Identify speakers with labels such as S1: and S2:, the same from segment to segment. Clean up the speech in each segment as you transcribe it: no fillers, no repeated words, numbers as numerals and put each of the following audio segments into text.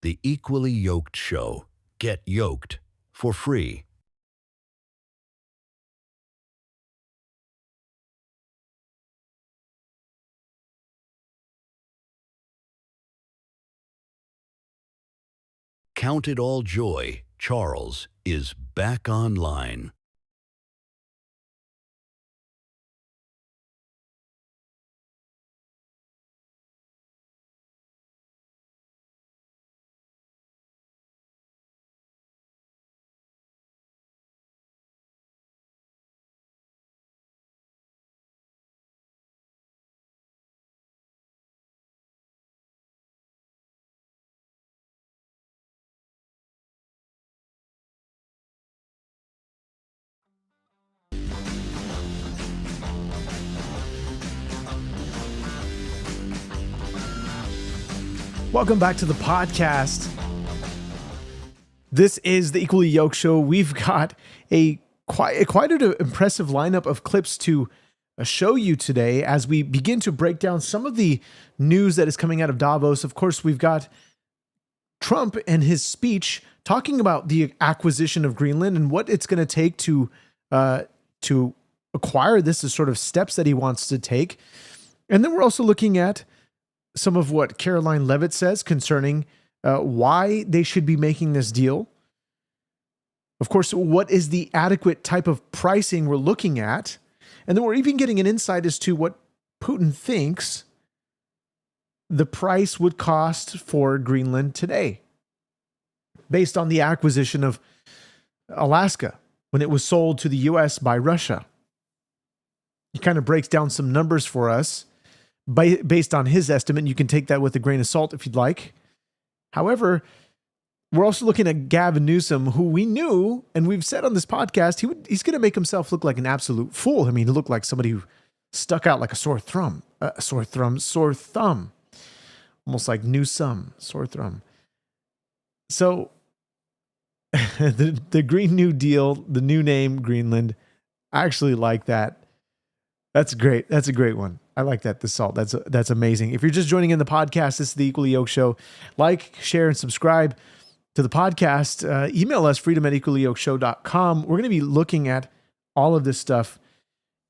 S1: The Equally Yoked Show. Get yoked for free. Count it all joy. Charles is back online.
S2: Welcome back to the podcast. This is the Equally Yoked Show. We've got quite an impressive lineup of clips to show you today as we begin to break down some of the news that is coming out of Davos. Of course, we've got Trump and his speech talking about the acquisition of Greenland and what it's going to take to acquire this, the sort of steps that he wants to take. And then we're also looking at some of what Caroline Leavitt says concerning why they should be making this deal. Of course, what is the adequate type of pricing we're looking at? And then we're even getting an insight as to what Putin thinks the price would cost for Greenland today, based on the acquisition of Alaska when it was sold to the US by Russia. He kind of breaks down some numbers for us based on his estimate. You can take that with a grain of salt if you'd like. However, we're also looking at Gavin Newsom, who we knew, and we've said on this podcast, he's going to make himself look like an absolute fool. I mean, he looked like somebody who stuck out like a sore thumb, almost like Newsom, sore thumb. So the Green New Deal, the new name Greenland, I actually like that. That's great. That's a great one. I like that. The salt. That's amazing. If you're just joining in the podcast, this is the Equally Yoked Show. Like, share, and subscribe to the podcast. Email us, freedom@equallyyokeshow.com. We're going to be looking at all of this stuff.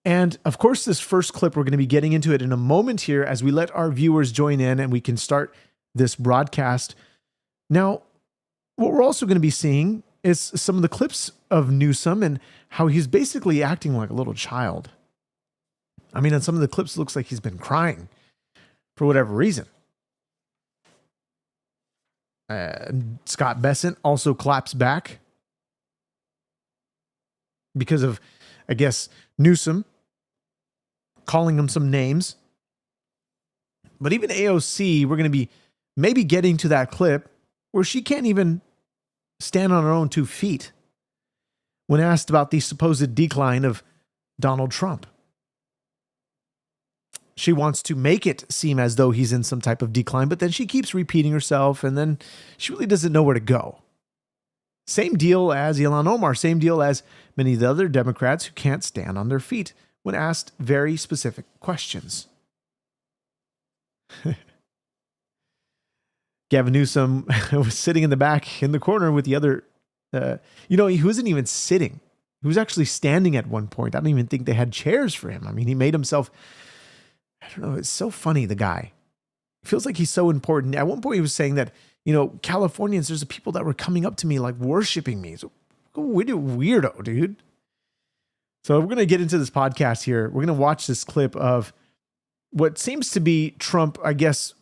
S2: And of course, this first clip, we're going to be getting into it in a moment here as we let our viewers join in and we can start this broadcast. Now, what we're also going to be seeing is some of the clips of Newsom and how he's basically acting like a little child. I mean, on some of the clips, it looks like he's been crying for whatever reason. Scott Bessent also claps back because of, I guess, Newsom calling him some names. But even AOC, we're going to be maybe getting to that clip where she can't even stand on her own 2 feet when asked about the supposed decline of Donald Trump. She wants to make it seem as though he's in some type of decline, but then she keeps repeating herself, and then she really doesn't know where to go. Same deal as Ilhan Omar, same deal as many of the other Democrats who can't stand on their feet when asked very specific questions. Gavin Newsom was sitting in the back in the corner with the other, he wasn't even sitting. He was actually standing at one point. I don't even think they had chairs for him. I mean, he made himself, I don't know, it's so funny, the guy. It feels like he's so important. At one point he was saying that, Californians, there's people that were coming up to me like worshiping me. So weirdo, dude. So we're going to get into this podcast here. We're going to watch this clip of what seems to be Trump, I guess,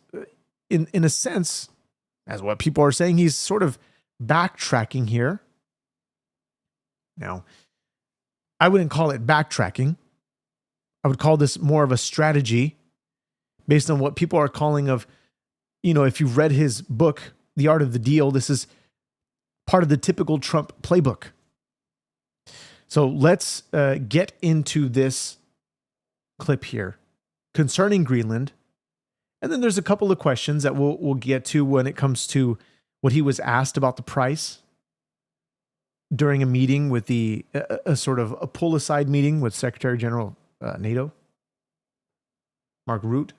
S2: in a sense, as what people are saying, he's sort of backtracking here. Now, I wouldn't call it backtracking. I would call this more of a strategy based on what people are calling of, if you've read his book, The Art of the Deal, this is part of the typical Trump playbook. So let's get into this clip here concerning Greenland. And then there's a couple of questions that we'll get to when it comes to what he was asked about the price during a meeting with a sort of a pull-aside meeting with Secretary General NATO, Mark Rutte.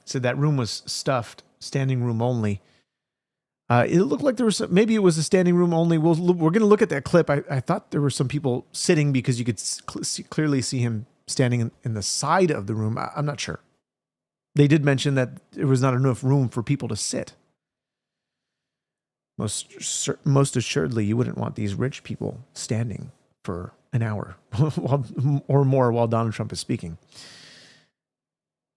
S2: said that room was stuffed, standing room only. It looked like there was maybe it was a standing room only. We're going to look at that clip. I thought there were some people sitting because you could clearly see him standing in the side of the room. I'm not sure. They did mention that there was not enough room for people to sit. Most assuredly, you wouldn't want these rich people standing for an hour or more while Donald Trump is speaking.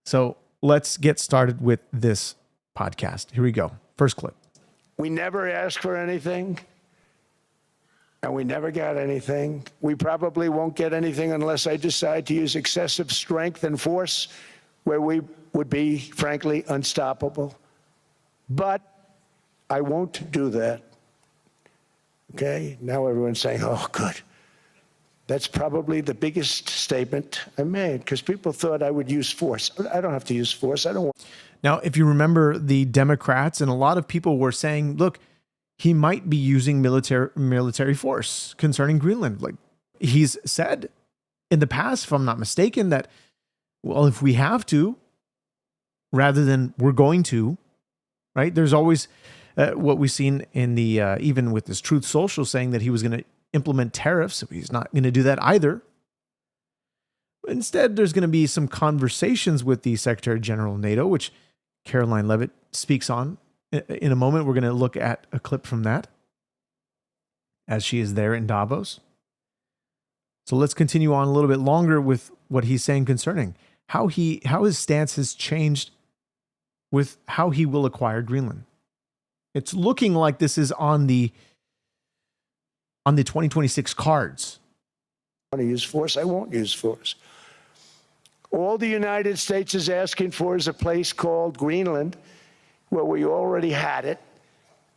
S2: So let's get started with this podcast. Here we go. First clip.
S3: We never asked for anything, and we never got anything. We probably won't get anything unless I decide to use excessive strength and force where we would be, frankly, unstoppable. But I won't do that. Okay? Now everyone's saying, oh, good. That's probably the biggest statement I made, because people thought I would use force. I don't have to use force. I don't want.
S2: Now, if you remember, the Democrats and a lot of people were saying, look, he might be using military force concerning Greenland. Like he's said in the past, if I'm not mistaken, that, well, if we have to, rather than we're going to, right? There's always what we've seen in the, even with this Truth Social saying that he was going to implement tariffs. He's not going to do that either. Instead, there's going to be some conversations with the Secretary General of NATO, which Caroline Leavitt speaks on in a moment. We're going to look at a clip from that as she is there in Davos. So let's continue on a little bit longer with what he's saying concerning how his stance has changed with how he will acquire Greenland. It's looking like this is on the 2026 cards.
S3: I want to use force. I won't use force. All the United States is asking for is a place called Greenland, where we already had it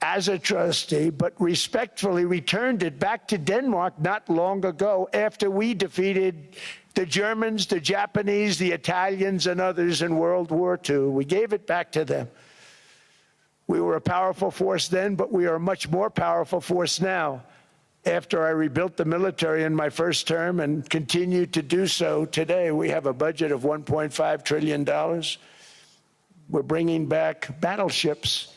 S3: as a trustee, but respectfully returned it back to Denmark not long ago after we defeated the Germans, the Japanese, the Italians, and others in World War II. We gave it back to them. We were a powerful force then, but we are a much more powerful force now, after I rebuilt the military in my first term and continue to do so today. We have a budget of $1.5 trillion. We're bringing back battleships.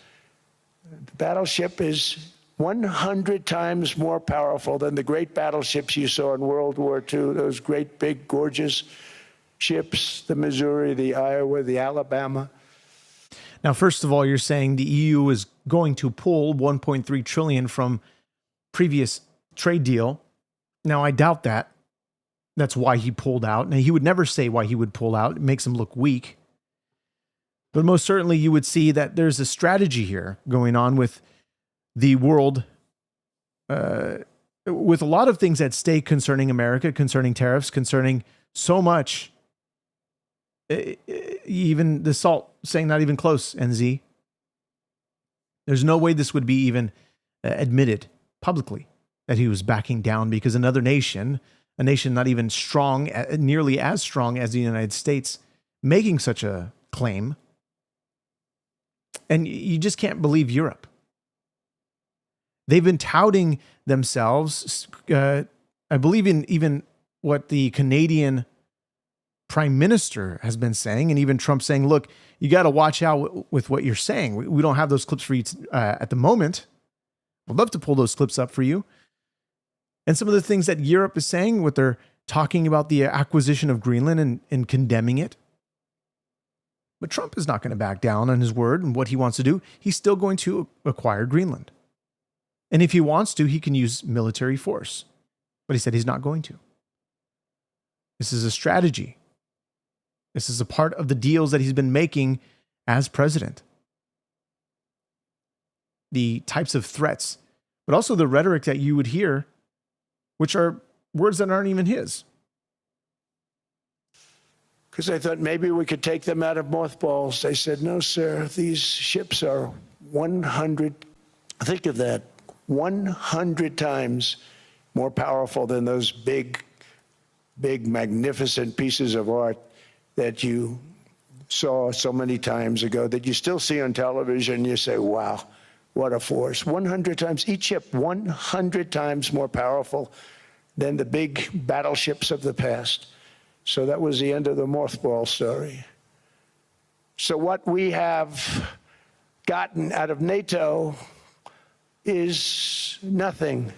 S3: The battleship is 100 times more powerful than the great battleships you saw in World War II, those great, big, gorgeous ships, the Missouri, the Iowa, the Alabama.
S2: Now, first of all, you're saying the EU is going to pull $1.3 trillion from previous trade deal. Now, I doubt that. That's why he pulled out. Now, he would never say why he would pull out. It makes him look weak. But most certainly, you would see that there's a strategy here going on with the world, with a lot of things at stake concerning America, concerning tariffs, concerning so much. Even the SALT saying not even close, NZ. There's no way this would be even admitted publicly that he was backing down because another nation, a nation not even strong, nearly as strong as the United States, making such a claim. And you just can't believe Europe. They've been touting themselves. I believe in even what the Canadian Prime Minister has been saying, and even Trump saying, look, you got to watch out with what you're saying. We don't have those clips for you at the moment. I'd love to pull those clips up for you. And some of the things that Europe is saying, what they're talking about the acquisition of Greenland and condemning it. But Trump is not going to back down on his word and what he wants to do. He's still going to acquire Greenland. And if he wants to, he can use military force. But he said he's not going to. This is a strategy. This is a part of the deals that he's been making as president. The types of threats, but also the rhetoric that you would hear, which are words that aren't even his.
S3: Because I thought maybe we could take them out of mothballs. They said, no, sir, these ships are 100, think of that, 100 times more powerful than those big, magnificent pieces of art that you saw so many times ago, that you still see on television. You say, wow, what a force. 100 times, each ship 100 times more powerful than the big battleships of the past. So that was the end of the mothball story. So what we have gotten out of NATO is nothing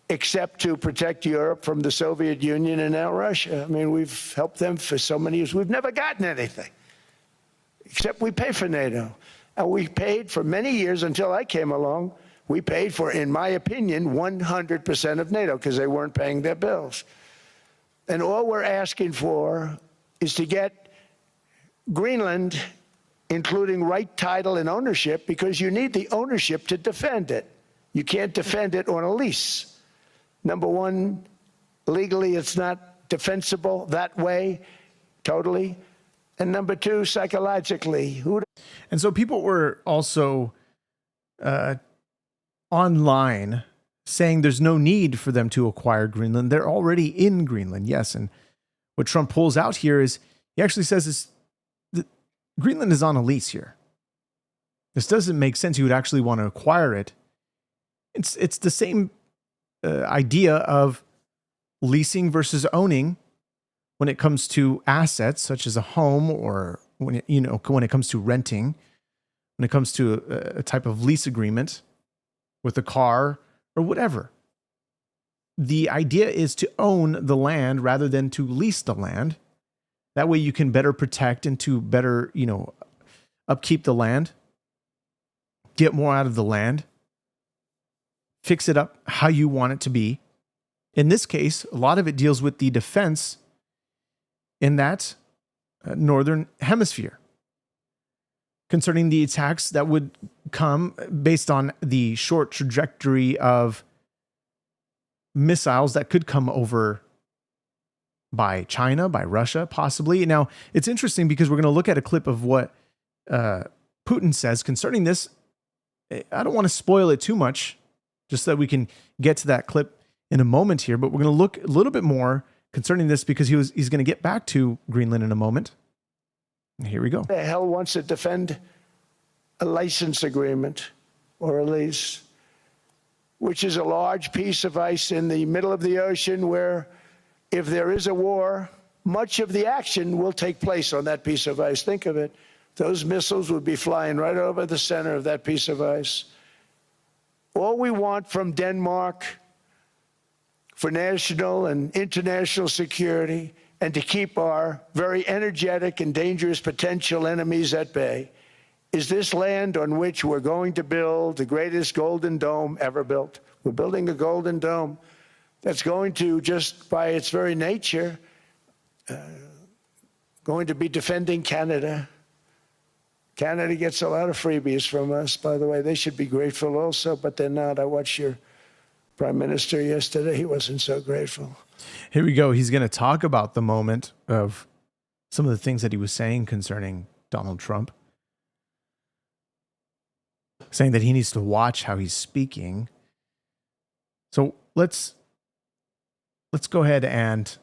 S3: except to protect Europe from the Soviet Union and now Russia. I mean, we've helped them for so many years. We've never gotten anything, except we pay for NATO. And we paid for many years until I came along. We paid for, in my opinion, 100% of NATO because they weren't paying their bills. And all we're asking for is to get Greenland, including right title and ownership, because you need the ownership to defend it. You can't defend it on a lease. Number one, legally it's not defensible that way, totally. And number two, psychologically.
S2: And so people were also online saying there's no need for them to acquire Greenland. They're already in Greenland, yes. And what Trump pulls out here is, he actually says Greenland is on a lease here. This doesn't make sense. You would actually want to acquire it. It's the same idea of leasing versus owning when it comes to assets such as a home, or when it comes to renting, when it comes to a type of lease agreement with a car or whatever. The idea is to own the land rather than to lease the land. That way you can better protect and to better, upkeep the land, get more out of the land, fix it up how you want it to be. In this case, a lot of it deals with the defense in that northern hemisphere, concerning the attacks that would come based on the short trajectory of missiles that could come over by China, by Russia, possibly. Now, it's interesting because we're going to look at a clip of what Putin says concerning this. I don't want to spoil it too much, just so that we can get to that clip in a moment here, but we're going to look a little bit more concerning this because he's going to get back to Greenland in a moment. Here we go.
S3: The hell wants to defend a license agreement or a lease, which is a large piece of ice in the middle of the ocean where, if there is a war, much of the action will take place on that piece of ice. Think of it. Those missiles would be flying right over the center of that piece of ice. All we want from Denmark for national and international security and to keep our very energetic and dangerous potential enemies at bay is this land on which we're going to build the greatest golden dome ever built. We're building a golden dome that's going to, just by its very nature, going to be defending Canada. Canada gets a lot of freebies from us, by the way. They should be grateful also, but they're not. I watched your Prime Minister yesterday. He wasn't so grateful.
S2: Here we go. He's going to talk about the moment of some of the things that he was saying concerning Donald Trump, saying that he needs to watch how he's speaking. So let's go ahead and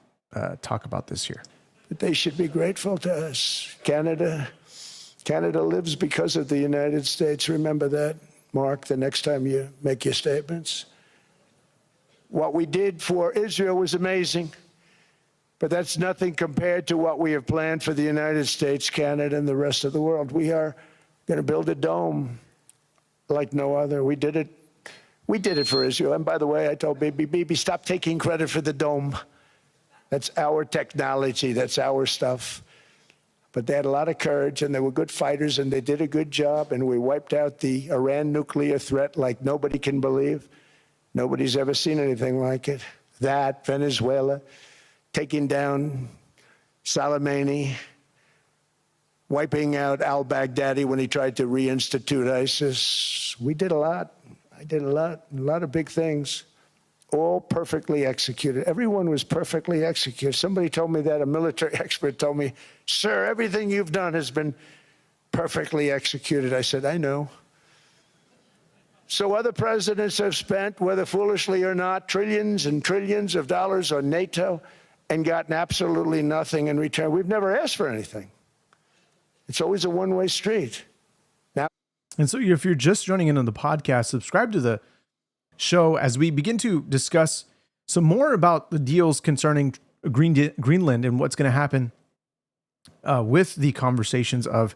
S2: talk about this here.
S3: But they should be grateful to us. Canada lives because of the United States. Remember that, Mark, the next time you make your statements. What we did for Israel was amazing, but that's nothing compared to what we have planned for the United States, Canada, and the rest of the world. We are going to build a dome like no other. We did it for Israel. And by the way, I told Bibi, stop taking credit for the dome. That's our technology. That's our stuff. But they had a lot of courage, and they were good fighters, and they did a good job, and we wiped out the Iran nuclear threat like nobody can believe. Nobody's ever seen anything like it. That, Venezuela, taking down Soleimani, wiping out al-Baghdadi when he tried to reinstitute ISIS. We did a lot. I did a lot of big things, all perfectly executed. Everyone was perfectly executed. Somebody told me that, a military expert told me, sir, everything you've done has been perfectly executed. I said, I know. So other presidents have spent, whether foolishly or not, trillions and trillions of dollars on NATO and gotten absolutely nothing in return. We've never asked for anything. It's always a one-way street. Now,
S2: and so if you're just joining in on the podcast, subscribe to the show as we begin to discuss some more about the deals concerning Greenland and what's going to happen with the conversations of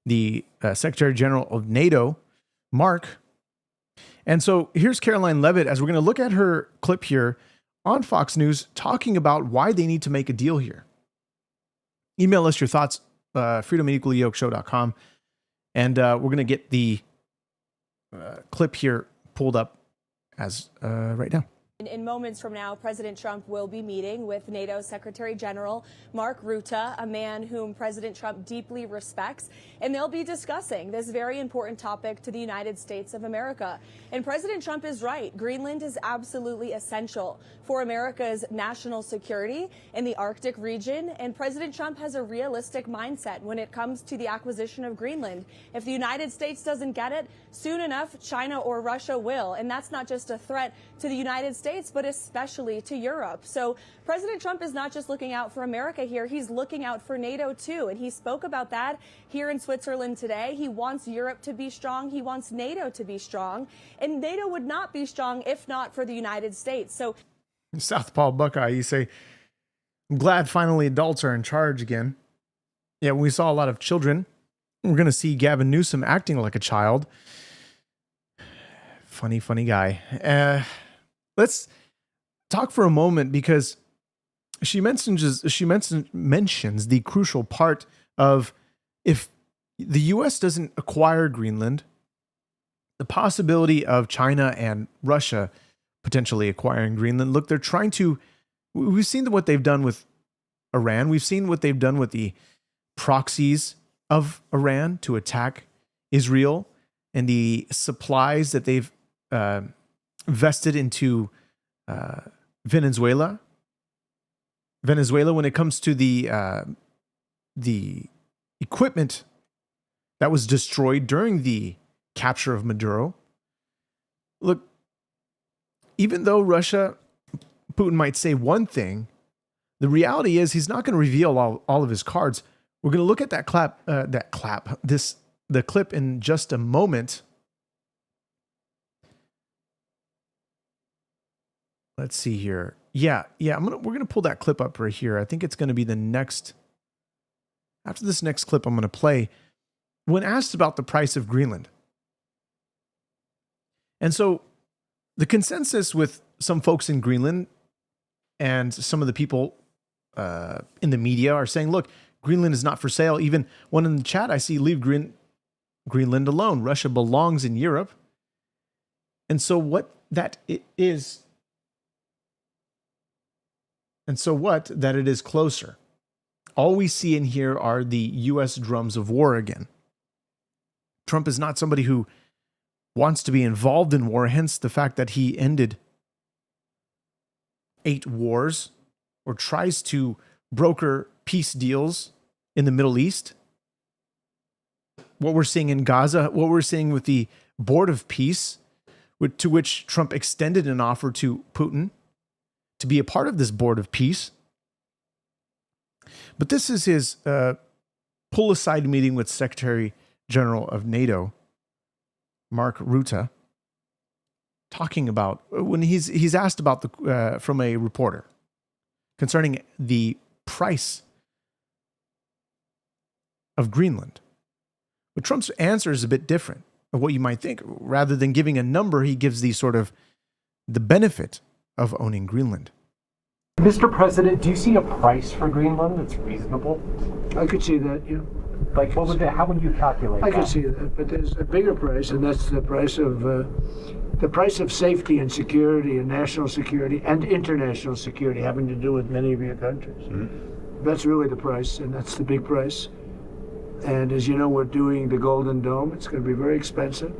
S2: the Secretary General of NATO, Mark. And so here's Caroline Leavitt, as we're going to look at her clip here on Fox News, talking about why they need to make a deal here. Email us your thoughts, freedomequallyyokeshow.com. And we're going to get the clip here pulled up as right now.
S4: In moments from now, President Trump will be meeting with NATO Secretary General Mark Rutte, a man whom President Trump deeply respects, and they'll be discussing this very important topic to the United States of America. And President Trump is right. Greenland is absolutely essential for America's national security in the Arctic region, and President Trump has a realistic mindset when it comes to the acquisition of Greenland. If the United States doesn't get it, soon enough, China or Russia will, and that's not just a threat to the United States, but especially to Europe. So President Trump is not just looking out for America here, he's looking out for NATO too. And he spoke about that here in Switzerland today. He wants Europe to be strong. He wants NATO to be strong. And NATO would not be strong if not for the United States. So
S2: Southpaw Buckeye, you say, I'm glad finally adults are in charge again. Yeah, we saw a lot of children. We're going to see Gavin Newsom acting like a child. Funny guy. Let's talk for a moment, because she mentions the crucial part of, if the U.S. doesn't acquire Greenland, the possibility of China and Russia potentially acquiring Greenland. Look, they're trying to. We've seen what they've done with Iran. We've seen what they've done with the proxies of Iran to attack Israel, and the supplies that they've vested into Venezuela. When it comes to the equipment that was destroyed during the capture of Maduro. Look, even though Putin might say one thing, the reality is he's not going to reveal all of his cards. We're going to look at the clip in just a moment. Let's see here. Yeah. We're going to pull that clip up right here. I think it's going to be the next. After this next clip I'm going to play, when asked about the price of Greenland. And so the consensus with some folks in Greenland and some of the people in the media are saying, look, Greenland is not for sale. Even one in the chat I see, leave Greenland alone. Russia belongs in Europe. And so what that it is, that it is closer. All we see in here are the U.S. drums of war again. Trump is not somebody who wants to be involved in war, hence the fact that he ended 8 wars or tries to broker peace deals in the Middle East. What we're seeing in Gaza, what we're seeing with the Board of Peace, to which Trump extended an offer to Putin to be a part of this Board of Peace. But this is his pull-aside meeting with Secretary General of NATO, Mark Rutte, talking about, when he's asked about from a reporter concerning the price of Greenland. But Trump's answer is a bit different of what you might think. Rather than giving a number, he gives the benefit of owning Greenland.
S5: Mr. President, do you see a price for Greenland that's reasonable?
S3: I could see that, yeah.
S5: Like, how would you calculate
S3: I
S5: that?
S3: could see that, but there's a bigger price, and that's the price of safety and security and national security and international security having to do with many of your countries. Mm-hmm. That's really the price, and that's the big price. And as you know, we're doing the Golden Dome. It's going to be very expensive,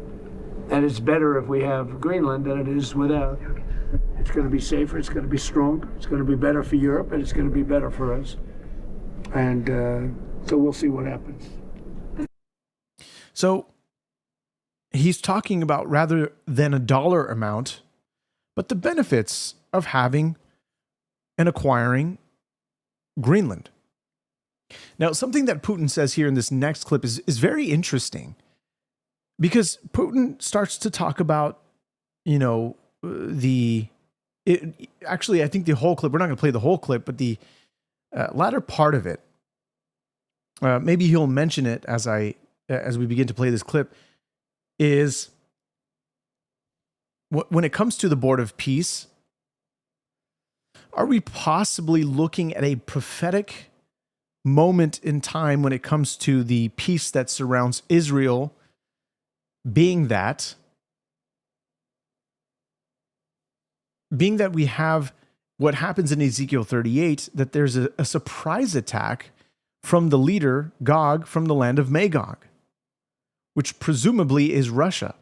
S3: and it's better if we have Greenland than it is without. It's going to be safer, it's going to be stronger, it's going to be better for Europe, and it's going to be better for us. And so we'll see what happens.
S2: So he's talking about, rather than a dollar amount, but the benefits of having and acquiring Greenland. Now, something that Putin says here in this next clip is very interesting, because Putin starts to talk about, actually, I think the whole clip, we're not going to play the whole clip, but the latter part of it, maybe he'll mention it as I as we begin to play this clip is when it comes to the Board of Peace, are we possibly looking at a prophetic moment in time when it comes to the peace that surrounds Israel, being that we have what happens in Ezekiel 38, that there's a surprise attack from the leader, Gog, from the land of Magog, which presumably is Russia,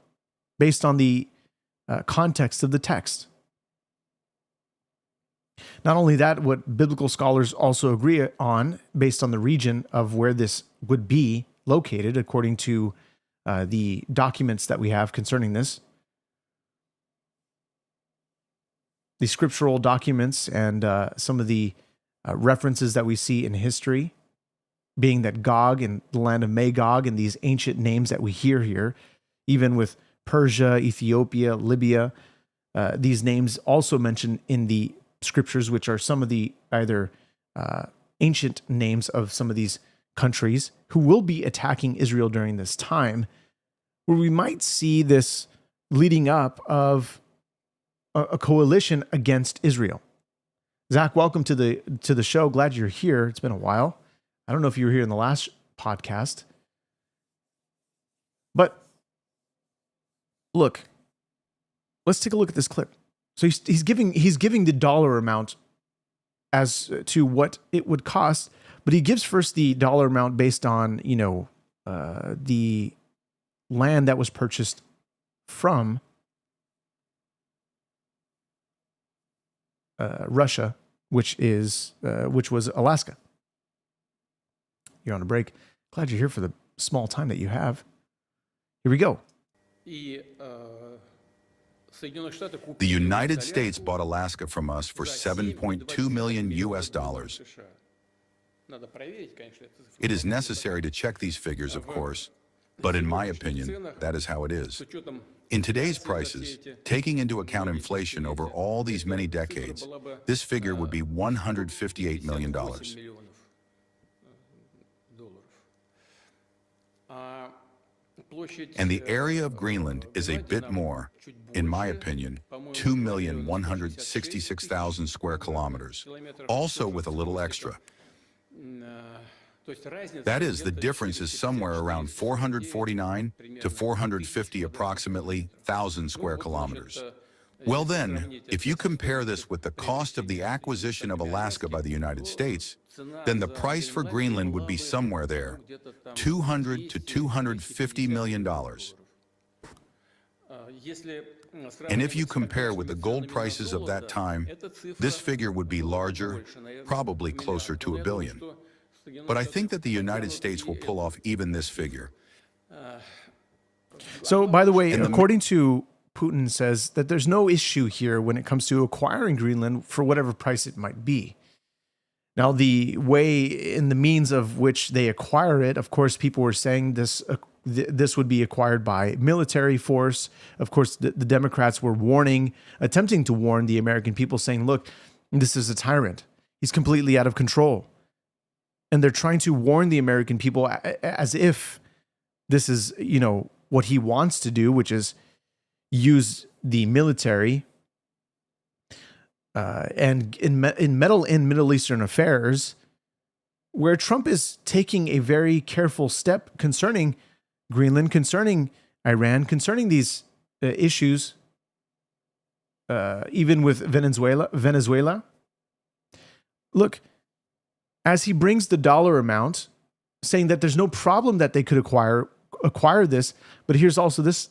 S2: based on the context of the text. Not only that, what biblical scholars also agree on, based on the region of where this would be located, according to the documents that we have concerning this, the scriptural documents and some of the references that we see in history, being that Gog and the land of Magog and these ancient names that we hear here, even with Persia, Ethiopia, Libya, these names also mentioned in the scriptures, which are some of the either ancient names of some of these countries who will be attacking Israel during this time, where we might see this leading up of a coalition against Israel. Zach, welcome to the show. Glad you're here. It's been a while. I don't know if you were here in the last podcast, but look, let's take a look at this clip. So he's giving the dollar amount as to what it would cost, but he gives first the dollar amount based on the land that was purchased from Russia, which was Alaska. You're on a break. Glad you're here for the small time that you have. Here we go.
S1: The United States bought Alaska from us for $7.2 million US. It is necessary to check these figures, of course, but in my opinion, that is how it is. In today's prices, taking into account inflation over all these many decades, this figure would be $158 million. And the area of Greenland is a bit more, in my opinion, 2,166,000 square kilometers, also with a little extra. That is, the difference is somewhere around 449 to 450 approximately thousand square kilometers. Well then, if you compare this with the cost of the acquisition of Alaska by the United States, then the price for Greenland would be somewhere there, $200 to $250 million. And if you compare with the gold prices of that time, this figure would be larger, probably closer to $1 billion. But I think that the United States will pull off even this figure.
S2: So, by the way, according to Putin, says that there's no issue here when it comes to acquiring Greenland for whatever price it might be. Now, the way in the means of which they acquire it, of course, people were saying this would be acquired by military force. Of course, the Democrats were attempting to warn the American people, saying, look, this is a tyrant. He's completely out of control. And they're trying to warn the American people as if this is, what he wants to do, which is use the military and meddle in Middle Eastern affairs, where Trump is taking a very careful step concerning Greenland, concerning Iran, concerning these issues, even with Venezuela. Look, as he brings the dollar amount, saying that there's no problem that they could acquire this, but here's also this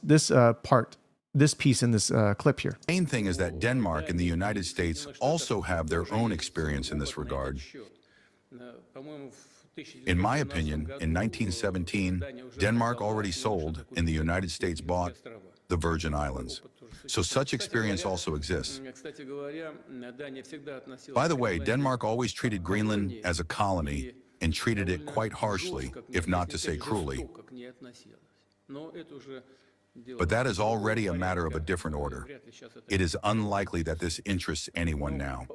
S2: piece in this clip here.
S1: The main thing is that Denmark and the United States also have their own experience in this regard. In my opinion, in 1917, Denmark already sold and the United States bought the Virgin Islands. So such experience also exists. By the way, Denmark always treated Greenland as a colony and treated it quite harshly, if not to say cruelly. But that is already a matter of a different order. It is unlikely that this interests anyone now,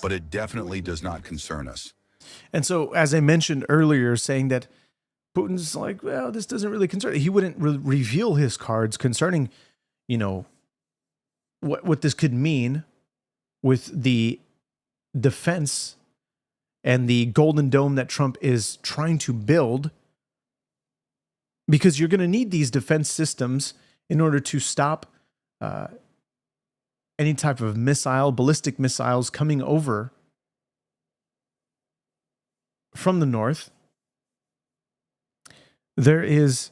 S1: but it definitely does not concern us.
S2: And so, as I mentioned earlier, saying that Putin's like, well, this doesn't really concern. He wouldn't reveal his cards concerning, what this could mean with the defense and the Golden Dome that Trump is trying to build, because you're going to need these defense systems in order to stop any type of ballistic missiles coming over from the north. There is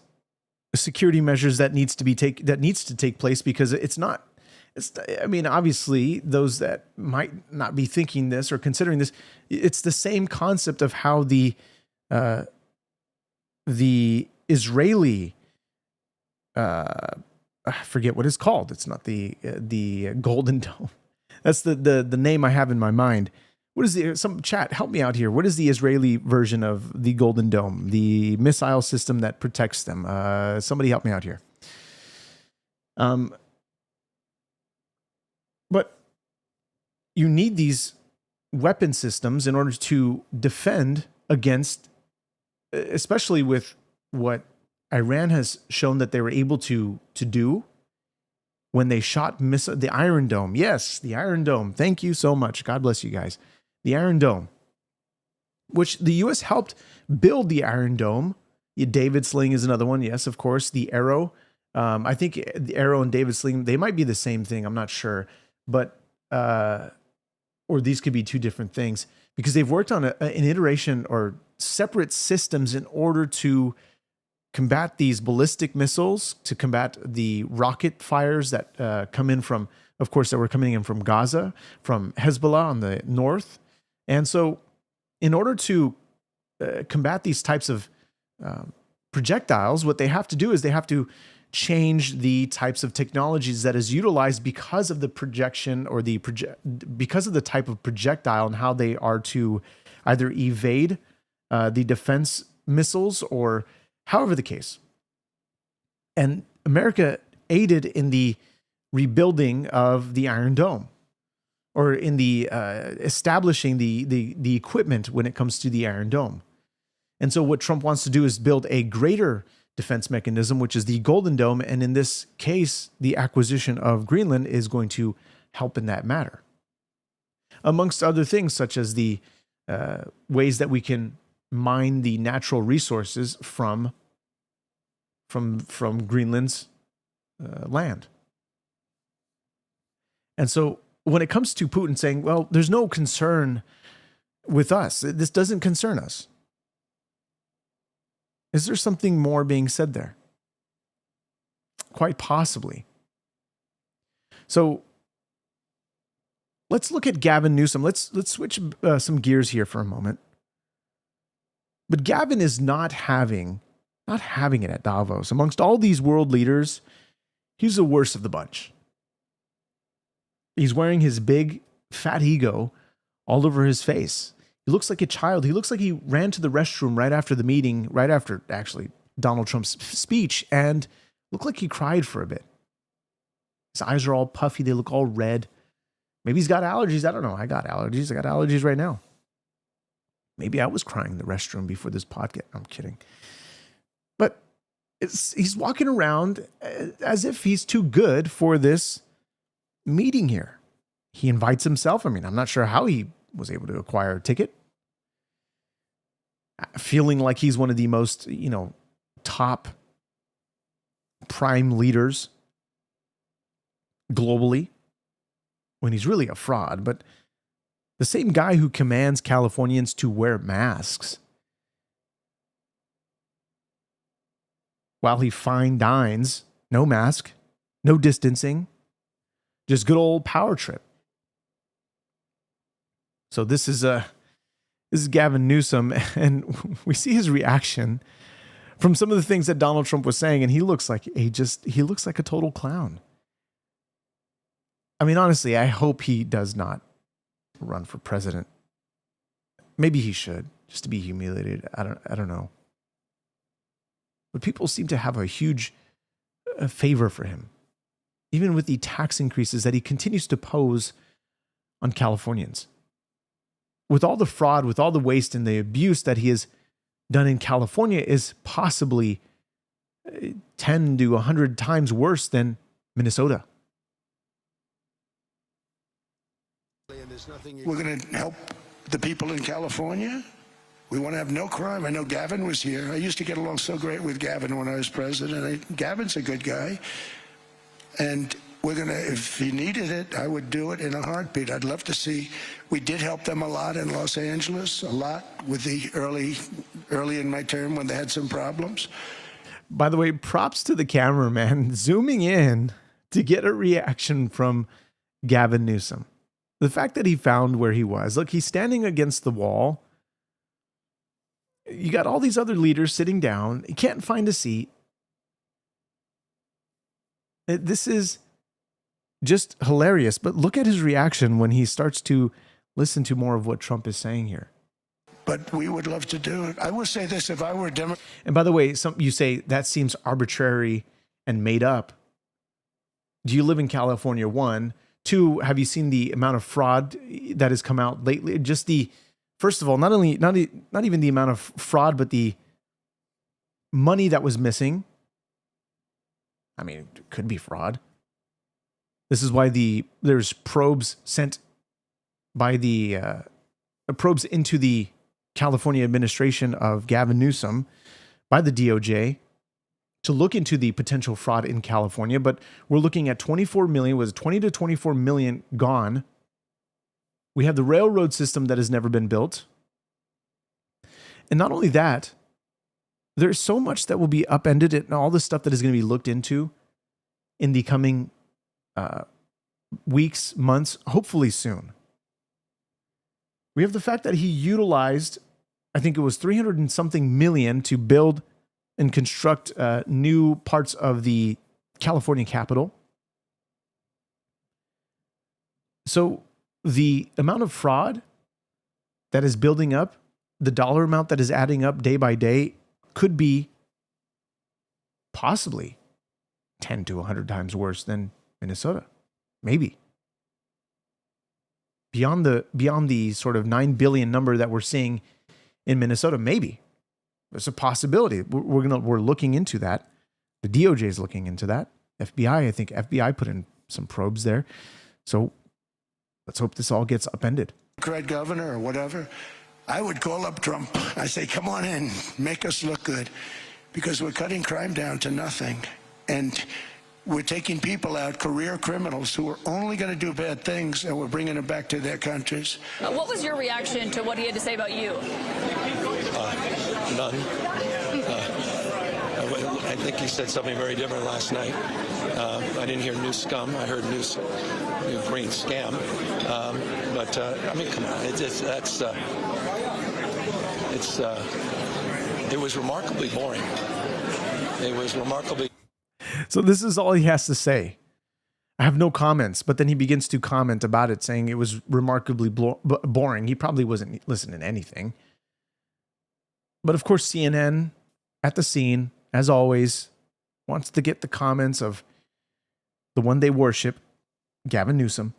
S2: security measures that needs to take place, because obviously those that might not be thinking this or considering this, it's the same concept of how the Israeli, I forget what it's called. It's not the Golden Dome. That's the name I have in my mind. What is some chat? Help me out here. What is the Israeli version of the Golden Dome? The missile system that protects them. Somebody help me out here. But you need these weapon systems in order to defend against, especially with what Iran has shown that they were able to do when they shot the Iron Dome. Yes, the Iron Dome. Thank you so much. God bless you guys. The Iron Dome, which the U.S. helped build the Iron Dome. David Sling is another one. Yes, of course. The Arrow. I think the Arrow and David Sling, they might be the same thing. I'm not sure. But, or these could be two different things, because they've worked on an iteration or separate systems in order to combat these ballistic missiles, to combat the rocket fires that come in from, of course, that were coming in from Gaza, from Hezbollah on the north. And so in order to combat these types of projectiles, what they have to do is they have to change the types of technologies that is utilized because of the projection or because of the type of projectile and how they are to either evade the defense missiles or however the case. And America aided in the rebuilding of the Iron Dome, or in the establishing the equipment when it comes to the Iron Dome. And so what Trump wants to do is build a greater defense mechanism, which is the Golden Dome. And in this case, the acquisition of Greenland is going to help in that matter. Amongst other things, such as the ways that we can mine the natural resources from Greenland's land. And so when it comes to Putin saying, well, there's no concern with us, this doesn't concern us, is there something more being said there? Quite possibly. So let's look at Gavin Newsom. Let's switch some gears here for a moment. But Gavin is not having it at Davos. Amongst all these world leaders, he's the worst of the bunch. He's wearing his big fat ego all over his face. He looks like a child. He looks like he ran to the restroom right after the meeting, right after actually Donald Trump's speech, and looked like he cried for a bit. His eyes are all puffy. They look all red. Maybe he's got allergies. I don't know. I got allergies. I got allergies right now. Maybe I was crying in the restroom before this podcast. I'm kidding. But he's walking around as if he's too good for this meeting here. He invites himself. I mean, I'm not sure how he was able to acquire a ticket. Feeling like he's one of the most, top prime leaders globally, when he's really a fraud. But the same guy who commands Californians to wear masks while he fine dines, no mask, no distancing, just good old power trip. So this is Gavin Newsom, and we see his reaction from some of the things that Donald Trump was saying, and he looks like a total clown. I mean, honestly, I hope he does not run for president. Maybe he should, just to be humiliated. I don't know. But people seem to have a huge favor for him, even with the tax increases that he continues to pose on Californians. With all the fraud, with all the waste and the abuse that he has done in California is possibly 10 to 100 times worse than Minnesota.
S3: We're going to help the people in California. We want to have no crime. I know Gavin was here. I used to get along so great with Gavin when I was president. Gavin's a good guy. And we're going to, if he needed it, I would do it in a heartbeat. I'd love to see. We did help them a lot in Los Angeles, a lot with the early in my term when they had some problems.
S2: By the way, props to the cameraman zooming in to get a reaction from Gavin Newsom. The fact that he found where he was. Look, he's standing against the wall. You got all these other leaders sitting down. He can't find a seat. This is just hilarious. But look at his reaction when he starts to listen to more of what Trump is saying here.
S3: But we would love to do it. I will say this, if I were a Democrat.
S2: And by the way, you say that seems arbitrary and made up. Do you live in California? One. Two, have you seen the amount of fraud that has come out lately? Just first of all, not even the amount of fraud, but the money that was missing. I mean, it could be fraud. This is why there's probes sent by the probes into the California administration of Gavin Newsom by the DOJ to look into the potential fraud in California. But we're looking at 24 million, was 20 to 24 million gone. We have the railroad system that has never been built. And not only that, there's so much that will be upended and all the stuff that is going to be looked into in the coming weeks, months, hopefully soon. We have the fact that he utilized, I think it was 300 and something million to build and construct new parts of the California Capitol. So the amount of fraud that is building up, the dollar amount that is adding up day by day, could be possibly 10 to 100 times worse than Minnesota. Maybe. Beyond the sort of 9 billion number that we're seeing in Minnesota, maybe. There's a possibility. We're looking into that. The DOJ is looking into that. FBI, I think FBI put in some probes there. So let's hope this all gets upended.
S3: Governor or whatever, I would call up Trump. I say, come on in, make us look good, because we're cutting crime down to nothing. And we're taking people out, career criminals who are only going to do bad things, and we're bringing them back to their countries.
S6: What was your reaction to what he had to say about you?
S7: None. I think he said something very different last night. I didn't hear new scum. I heard new green scam. But I mean, come on, it was remarkably boring. It was remarkably.
S2: So this is all he has to say. I have no comments, but then he begins to comment about it, saying it was remarkably boring. He probably wasn't listening to anything. But of course, CNN at the scene, as always, wants to get the comments of the one they worship, Gavin Newsom.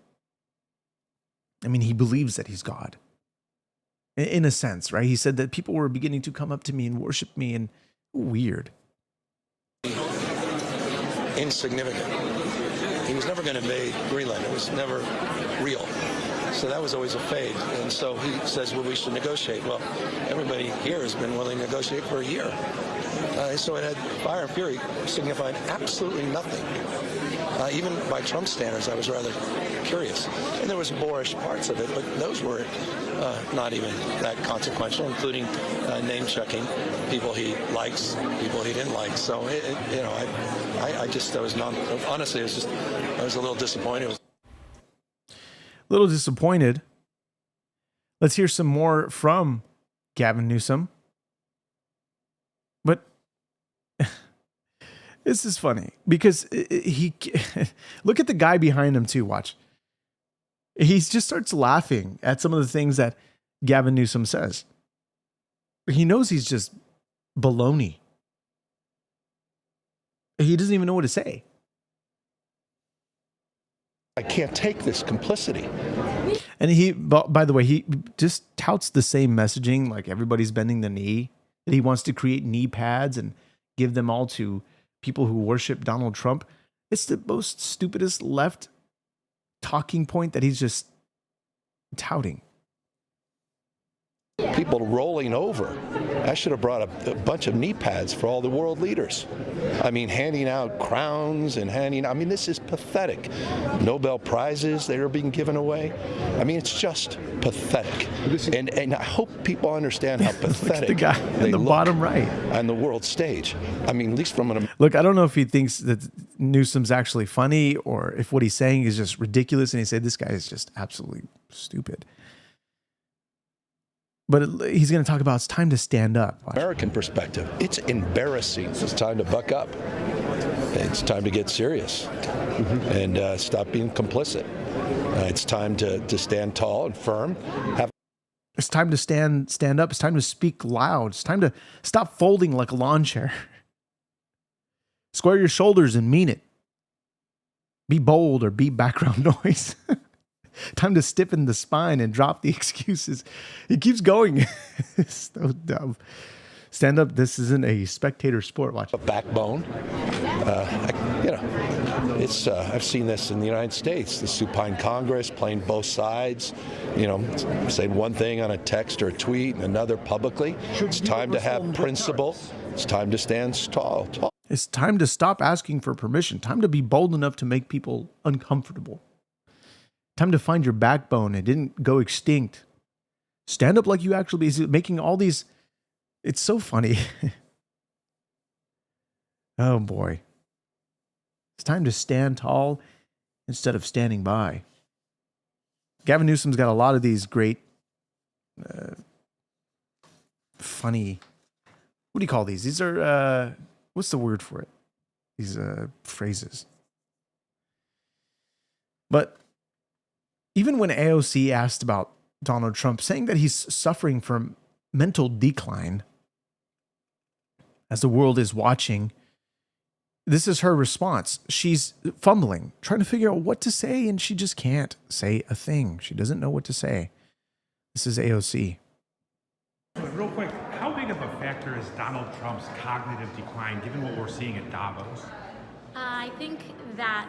S2: I mean, he believes that he's God. In a sense, right? He said that people were beginning to come up to me and worship me, and weird.
S7: Insignificant. He was never going to invade Greenland. It was never real. So that was always a fade. And so he says, well, we should negotiate. Well, everybody here has been willing to negotiate for a year. So it had fire and fury signifying absolutely nothing. Even by Trump standards, I was rather curious. And there was boorish parts of it, but those were not even that consequential, including name-checking people he likes, people he didn't like. So, I was a little disappointed.
S2: Let's hear some more from Gavin Newsom. But this is funny because he look at the guy behind him too. Watch. He just starts laughing at some of the things that Gavin Newsom says. He knows he's just baloney. He doesn't even know what to say.
S8: I can't take this complicity.
S2: And he, by the way, he just touts the same messaging, like everybody's bending the knee that he wants to create knee pads and give them all to people who worship Donald Trump. It's the most stupidest left talking point that he's just touting.
S8: People rolling over. I should have brought a bunch of knee pads for all the world leaders. I mean, handing out crowns and this is pathetic. Nobel Prizes that are being given away. I mean, it's just pathetic. And I hope people understand how pathetic
S2: the guy
S8: they
S2: in the
S8: look
S2: bottom right
S8: on the world stage. I mean, at least from an
S2: Look, I don't know if he thinks that Newsom's actually funny or if what he's saying is just ridiculous and he said this guy is just absolutely stupid. But he's going to talk about it's time to stand up. Watch.
S8: American perspective. It's embarrassing. It's time to buck up. It's time to get serious and stop being complicit. It's time to stand tall and firm.
S2: It's time to stand up. It's time to speak loud. It's time to stop folding like a lawn chair. Square your shoulders and mean it. Be bold or be background noise. Time to stiffen the spine and drop the excuses. It keeps going. It's so dumb. Stand up. This isn't a spectator sport. Watch.
S8: A backbone. I've seen this in the United States. The supine Congress playing both sides. Saying one thing on a text or a tweet and another publicly. It's time to have principle. It's time to stand tall.
S2: It's time to stop asking for permission. Time to be bold enough to make people uncomfortable. Time to find your backbone. It didn't go extinct. Stand up like you actually be making all these. It's so funny. Oh boy. It's time to stand tall instead of standing by. Gavin Newsom's got a lot of these great, funny, what do you call these? These are, what's the word for it? These phrases. But even when AOC asked about Donald Trump, saying that he's suffering from mental decline as the world is watching, this is her response. She's fumbling, trying to figure out what to say, and she just can't say a thing. She doesn't know what to say. This is AOC.
S9: Real quick, how big of a factor is Donald Trump's cognitive decline, given what we're seeing at Davos?
S10: I think that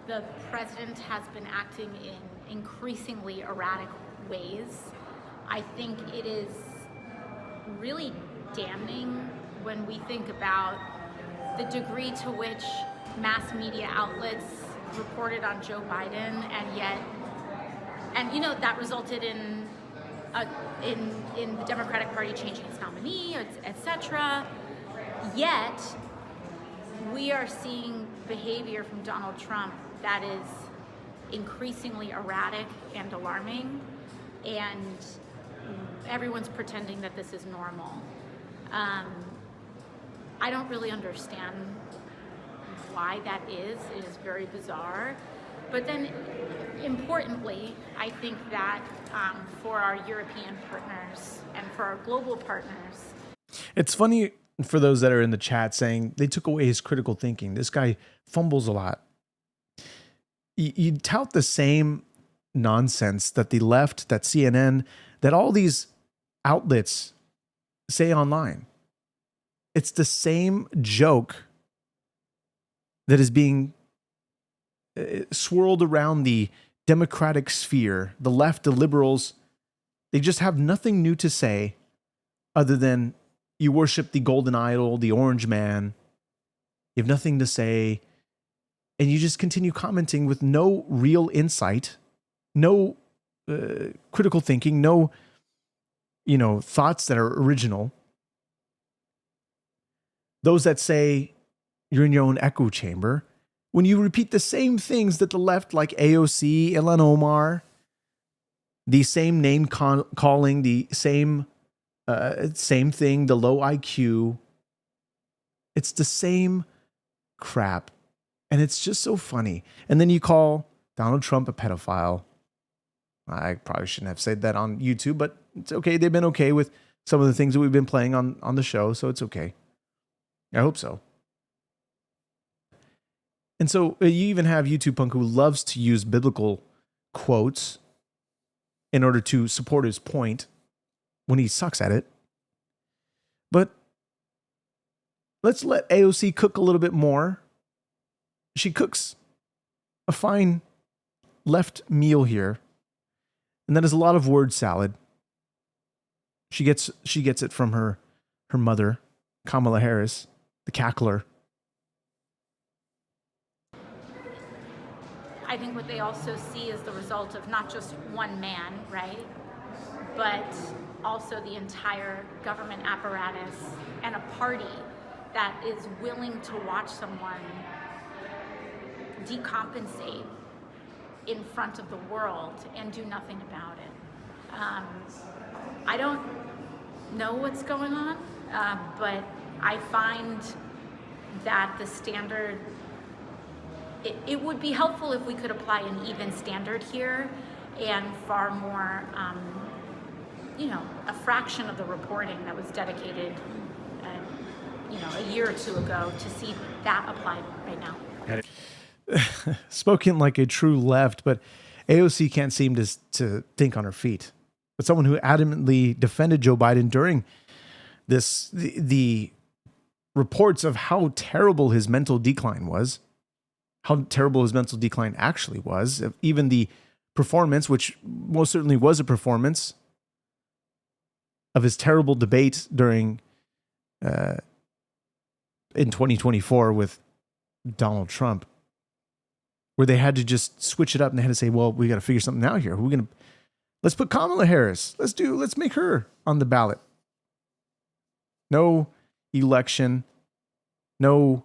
S10: the president has been acting in increasingly erratic ways. I think it is really damning when we think about the degree to which mass media outlets reported on Joe Biden, and that resulted in the Democratic Party changing its nominee, etc. Yet we are seeing behavior from Donald Trump that is increasingly erratic and alarming, and everyone's pretending that this is normal. I don't really understand why that is. It is very bizarre. But then, importantly, I think that for our European partners and for our global partners.
S2: It's funny for those that are in the chat saying they took away his critical thinking. This guy fumbles a lot. You tout the same nonsense that the left, that CNN, that all these outlets say online. It's the same joke that is being swirled around the Democratic sphere. The left, the liberals, they just have nothing new to say other than you worship the golden idol, the orange man. You have nothing to say. And you just continue commenting with no real insight, no critical thinking, no, thoughts that are original. Those that say you're in your own echo chamber, when you repeat the same things that the left, like AOC, Ilhan Omar, the same name calling, the same thing, the low IQ, it's the same crap. And it's just so funny. And then you call Donald Trump a pedophile. I probably shouldn't have said that on YouTube, but it's okay. They've been okay with some of the things that we've been playing on the show, so it's okay. I hope so. And so you even have YouTube Punk who loves to use biblical quotes in order to support his point when he sucks at it. But let's let AOC cook a little bit more. She cooks a fine left meal here, and that is a lot of word salad. She gets it from her mother, Kamala Harris, the cackler.
S10: I think what they also see is the result of not just one man, right? But also the entire government apparatus and a party that is willing to watch someone decompensate in front of the world and do nothing about it. I don't know what's going on, but I find that the standard, it would be helpful if we could apply an even standard here and far more, a fraction of the reporting that was dedicated, a year or two ago to see that applied right now.
S2: Spoken like a true left, but AOC can't seem to think on her feet. But someone who adamantly defended Joe Biden during the reports of how terrible his mental decline was, how terrible his mental decline actually was, even the performance, which most certainly was a performance, of his terrible debate during in 2024 with Donald Trump, where they had to just switch it up and they had to say, well, we got to figure something out here. Let's put Kamala Harris. Let's make her on the ballot. No election. No,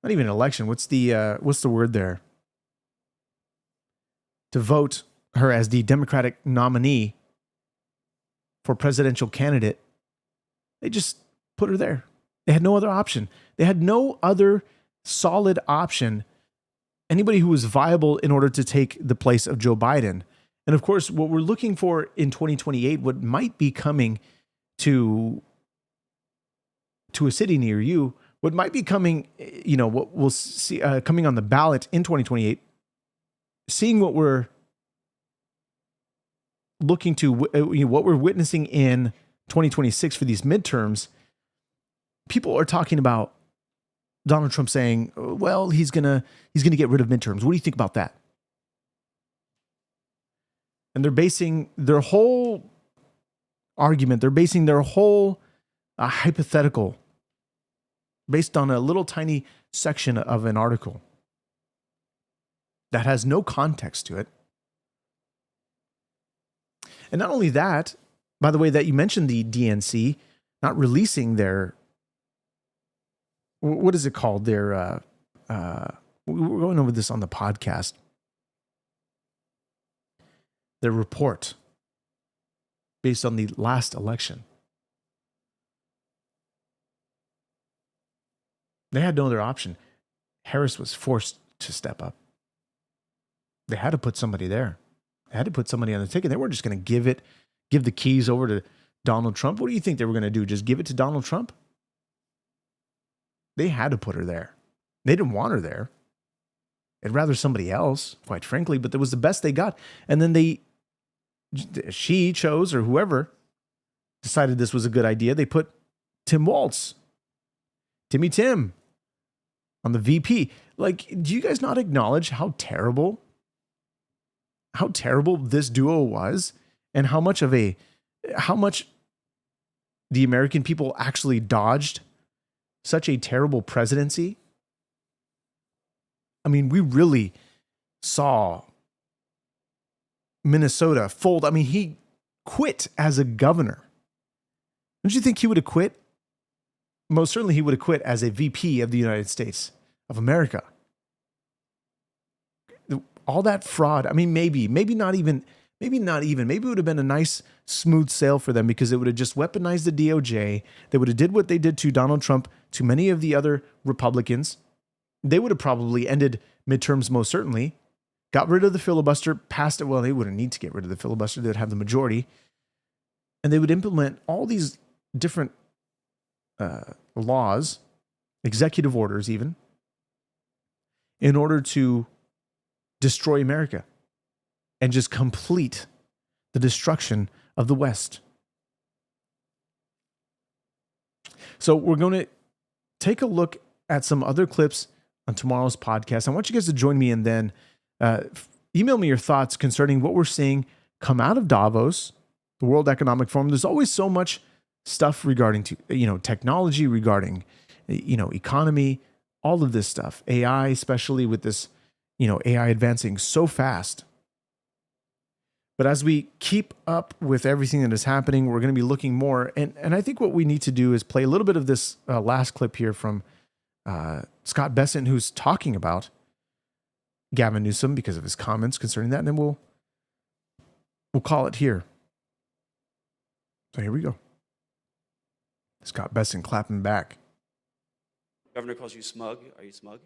S2: not even election. What's the word there? To vote her as the Democratic nominee for presidential candidate. They just put her there. They had no other option. They had no other solid option. Anybody who was viable in order to take the place of Joe Biden. And of course, what we're looking for in 2028, what might be coming to a city near you, what might be coming, what we'll see coming on the ballot in 2028, seeing what we're looking to, what we're witnessing in 2026 for these midterms, people are talking about Donald Trump saying, well, he's gonna get rid of midterms. What do you think about that? And they're basing their whole argument, they're basing their whole hypothetical based on a little tiny section of an article that has no context to it. And not only that, by the way, that you mentioned the DNC not releasing their, what is it called? Their, we're going over this on the podcast. Their report based on the last election. They had no other option. Harris was forced to step up. They had to put somebody there. They had to put somebody on the ticket. They weren't just going to give the keys over to Donald Trump. What do you think they were going to do? Just give it to Donald Trump? They had to put her there. They didn't want her there. They'd rather somebody else, quite frankly, but that was the best they got. And then she chose, or whoever decided this was a good idea, they put Tim Walz, Timmy Tim, on the VP. Like, do you guys not acknowledge how terrible this duo was, and how much the American people actually dodged such a terrible presidency? I mean, we really saw Minnesota fold. I mean, he quit as a governor. Don't you think he would have quit? Most certainly he would have quit as a VP of the United States of America. All that fraud. I mean, maybe not even. Maybe it would have been a nice, smooth sail for them, because it would have just weaponized the DOJ. They would have did what they did to Donald Trump, to many of the other Republicans. They would have probably ended midterms, most certainly. Got rid of the filibuster, passed it. Well, they wouldn't need to get rid of the filibuster. They would have the majority. And they would implement all these different laws, executive orders even, in order to destroy America and just complete the destruction of the West. So we're going to take a look at some other clips on tomorrow's podcast. I want you guys to join me and then email me your thoughts concerning what we're seeing come out of Davos, the World Economic Forum. There's always so much stuff regarding technology, regarding economy, all of this stuff, AI, especially with this AI advancing so fast. But as we keep up with everything that is happening, we're going to be looking more. And I think what we need to do is play a little bit of this last clip here from Scott Bessent, who's talking about Gavin Newsom because of his comments concerning that. And then we'll call it here. So here we go. Scott Bessent clapping back.
S11: Governor calls you smug. Are you smug?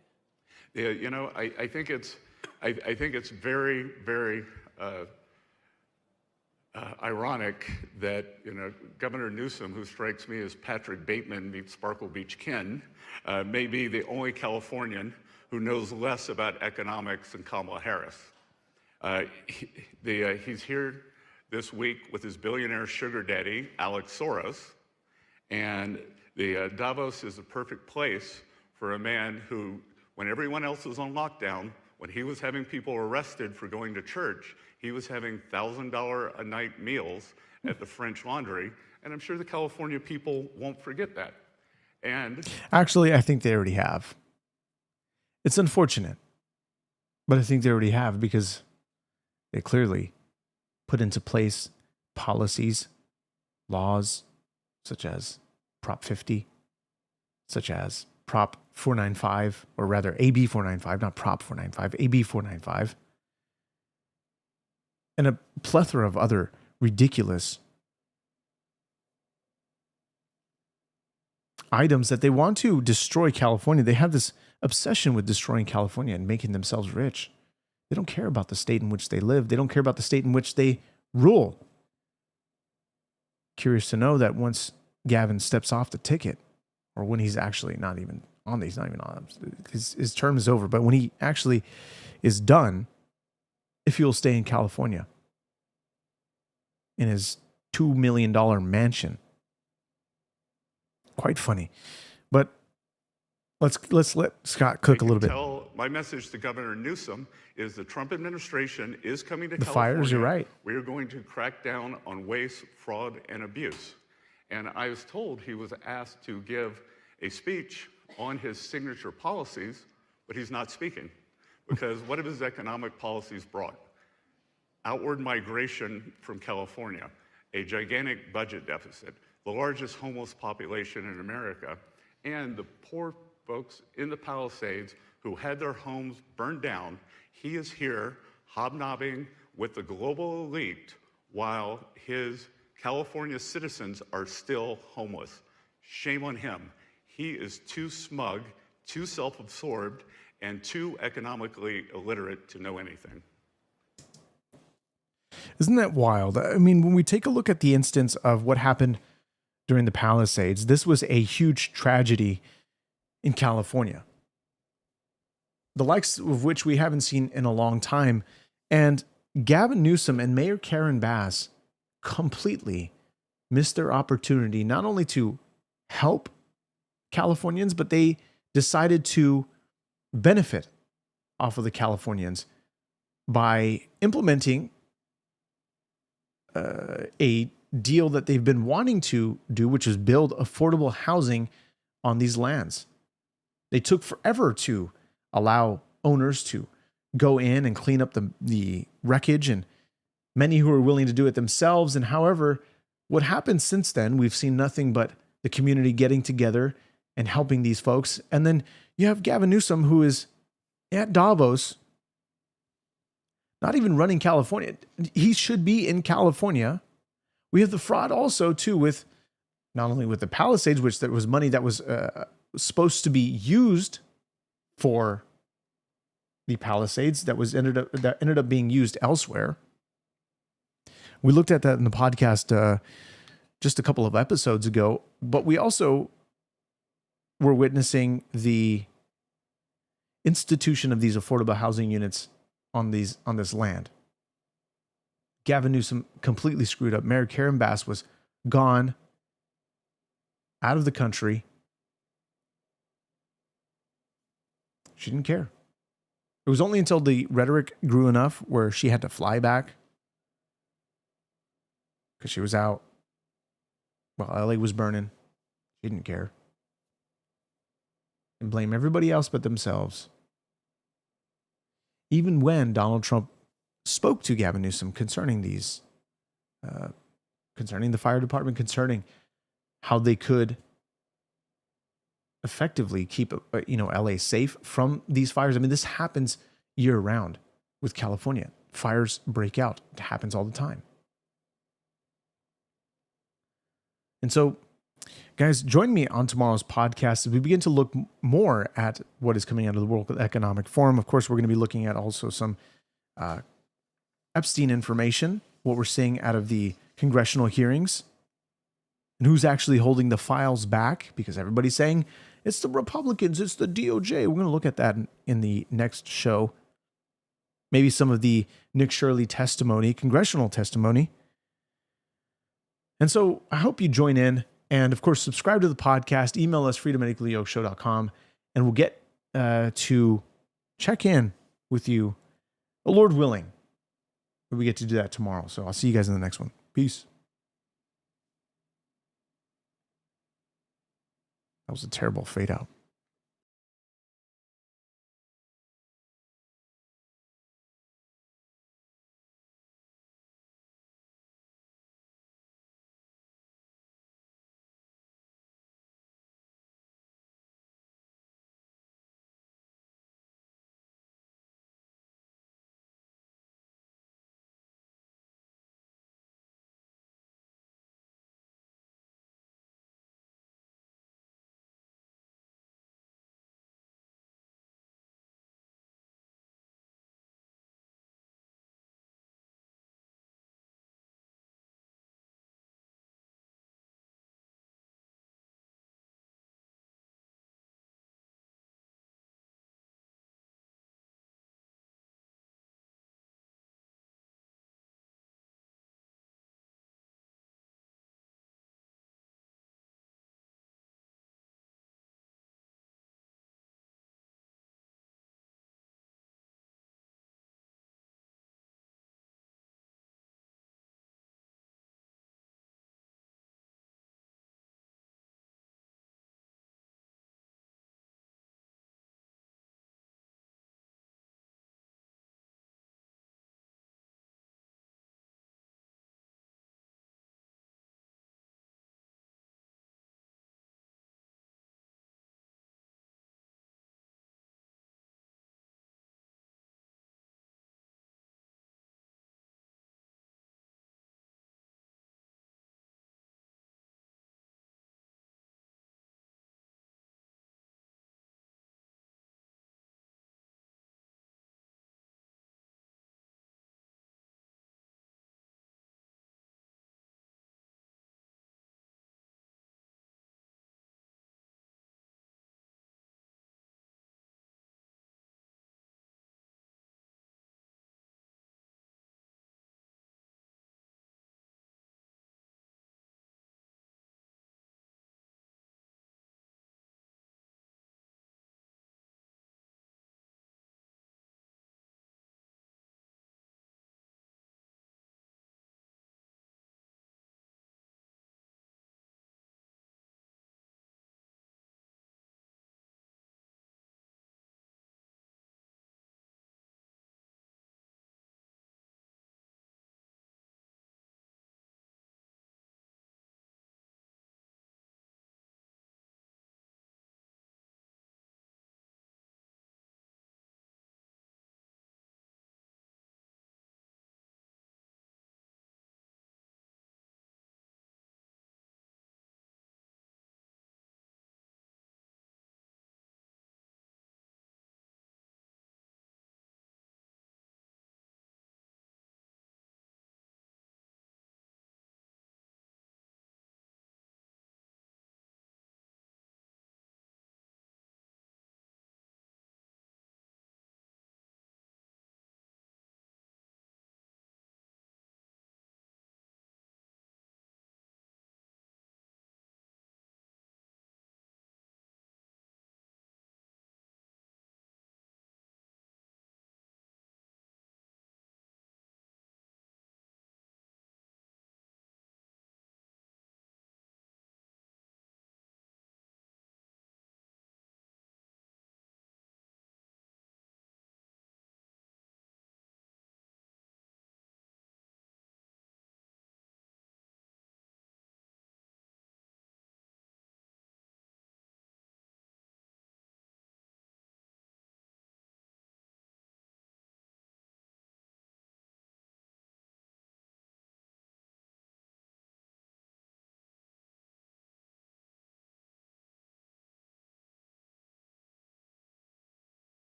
S12: Yeah, I think it's very, very ironic that Governor Newsom, who strikes me as Patrick Bateman meets Sparkle Beach Ken, may be the only Californian who knows less about economics than Kamala Harris. He's here this week with his billionaire sugar daddy, Alex Soros, and the Davos is a perfect place for a man who, when everyone else was on lockdown, when he was having people arrested for going to church, he was having $1,000 a night meals at the French Laundry, and I'm sure the California people won't forget that. And
S2: actually, I think they already have. It's unfortunate, but I think they already have because they clearly put into place policies, laws, such as Prop 50, such as Prop 495, or rather AB 495, not Prop 495, AB 495, and a plethora of other ridiculous items that they want to destroy California. They have this obsession with destroying California and making themselves rich. They don't care about the state in which they live. They don't care about the state in which they rule. Curious to know that once Gavin steps off the ticket, or when he's actually not even on, his term is over, but when he actually is done, if he will stay in California in his $2 million mansion. Quite funny. But let's let Scott cook a little bit.
S12: My message to Governor Newsom is the Trump administration is coming to
S2: the
S12: California.
S2: Fires, you're right.
S12: We are going to crack down on waste, fraud, and abuse. And I was told he was asked to give a speech on his signature policies, but he's not speaking. Because what have his economic policies brought? Outward migration from California, a gigantic budget deficit, the largest homeless population in America, and the poor folks in the Palisades who had their homes burned down. He is here hobnobbing with the global elite while his California citizens are still homeless. Shame on him. He is too smug, too self-absorbed, and too economically illiterate to know anything.
S2: Isn't that wild? I mean, when we take a look at the instance of what happened during the Palisades, this was a huge tragedy in California, the likes of which we haven't seen in a long time. And Gavin Newsom and Mayor Karen Bass completely missed their opportunity not only to help Californians, but they decided to benefit off of the Californians by implementing a deal that they've been wanting to do, which is build affordable housing on these lands. They took forever to allow owners to go in and clean up the wreckage, and many who are willing to do it themselves. And however, what happened since then, we've seen nothing but the community getting together and helping these folks. And then you have Gavin Newsom, who is at Davos, not even running California. He should be in California. We have the fraud also, too, with not only with the Palisades, which there was money that was supposed to be used for the Palisades that ended up being used elsewhere. We looked at that in the podcast just a couple of episodes ago, but we also were witnessing the institution of these affordable housing units on this land. Gavin Newsom completely screwed up. Mayor Karen Bass was gone, out of the country, She didn't care. It was only until the rhetoric grew enough where she had to fly back because she was out while LA was burning. She didn't care. And blame everybody else but themselves. Even when Donald Trump spoke to Gavin Newsom concerning these, concerning the fire department, concerning how they could effectively keep LA safe from these fires. I mean, this happens year round with California. Fires break out. It happens all the time. And so, guys, join me on tomorrow's podcast as we begin to look more at what is coming out of the World Economic Forum. Of course, we're going to be looking at also some Epstein information, what we're seeing out of the congressional hearings, and who's actually holding the files back, because everybody's saying it's the Republicans, it's the DOJ. We're going to look at that in the next show. Maybe some of the Nick Shirley testimony, congressional testimony. And so I hope you join in. And of course, subscribe to the podcast, email us freedomaticallyokshow.com, and we'll get to check in with you, the Lord willing. We get to do that tomorrow. So I'll see you guys in the next one. Peace. That was a terrible fade out.